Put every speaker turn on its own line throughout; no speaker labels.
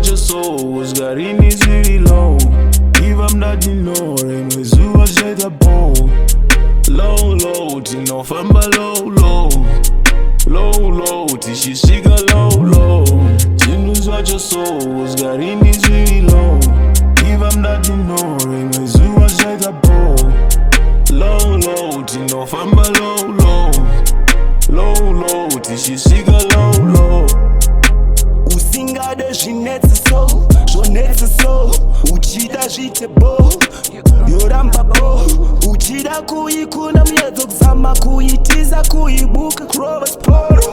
what your soul was got in is really low. If I'm not ignoring, with you was just a bow. Low, Tinofamba low. Low, Tishishika low. Tinus what your soul was got in is really low. If I'm not ignoring, with you was just a bow. Low, Tinofamba low, Tishishika low.
Usinga de jonetse so, uchida jite bo, yoramba bo, uchida kuikuna myezo kuzama kuitiza kuibuka kroba sporo,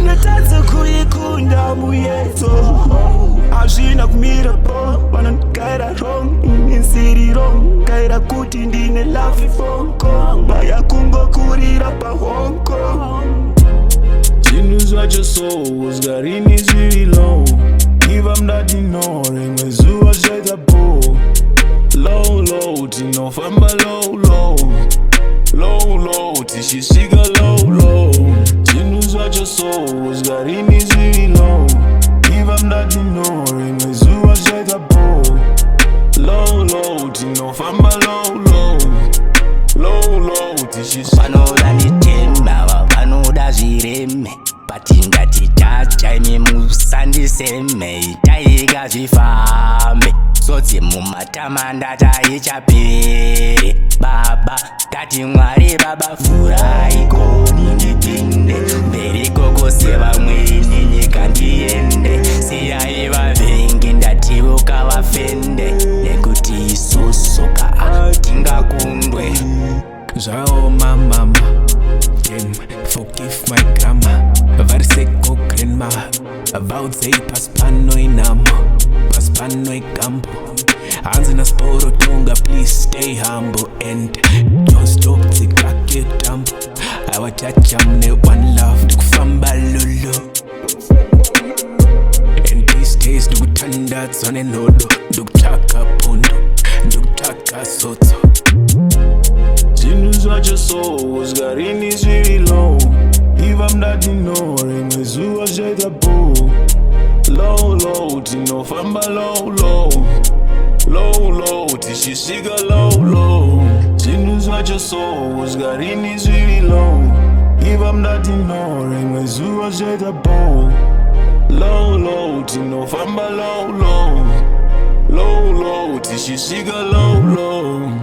nataza kuikunda muyezo, ajina kumira bo, wanankaira wrong, insiri wrong, kaira kuti ndine lafi fonko, maya kungo kurira pa Hong Kong.
Tinus what your soul was got in is really low. If I'm not ignoring, with you was just a bow. Low, Tinofamba low, Tishishika low. Tinus what your soul was got in is really low. If I'm not ignoring, with you was just a bow. Low, Tinofamba low, Tishishika.
Vanoda nditemba, vanoda zvireme, patingati tachaime musandiseme, itaiga zvifambe, sodzi mumatamanda taichapere. Baba kati Mwari baba furai koni ndipinde, mberi kokose vamweni nyika ndiende, siyai vavengi ndativuka vafende, nekuti isusu tingakundwe.
Zao mama, forgive my grammar. Variseko grandma, about say paspano inamo, paspano ikambo. Hands in a sporo Tunga, please stay humble and don't stop the kake tambo. Awatachamne one love, Tinofamba lulu. And these days ndukutanda tsone nodo, ndukutaka pondo, ndukutaka soto.
Tinus what your soul was got in is really low. If I'm not ignoring, with you was just a bow. Low, Tinofamba low, Tishishika low. Tinus what your soul was got in is really low. If I'm not ignoring, with you was just a bow. Low, Tinofamba low, Tishishika low.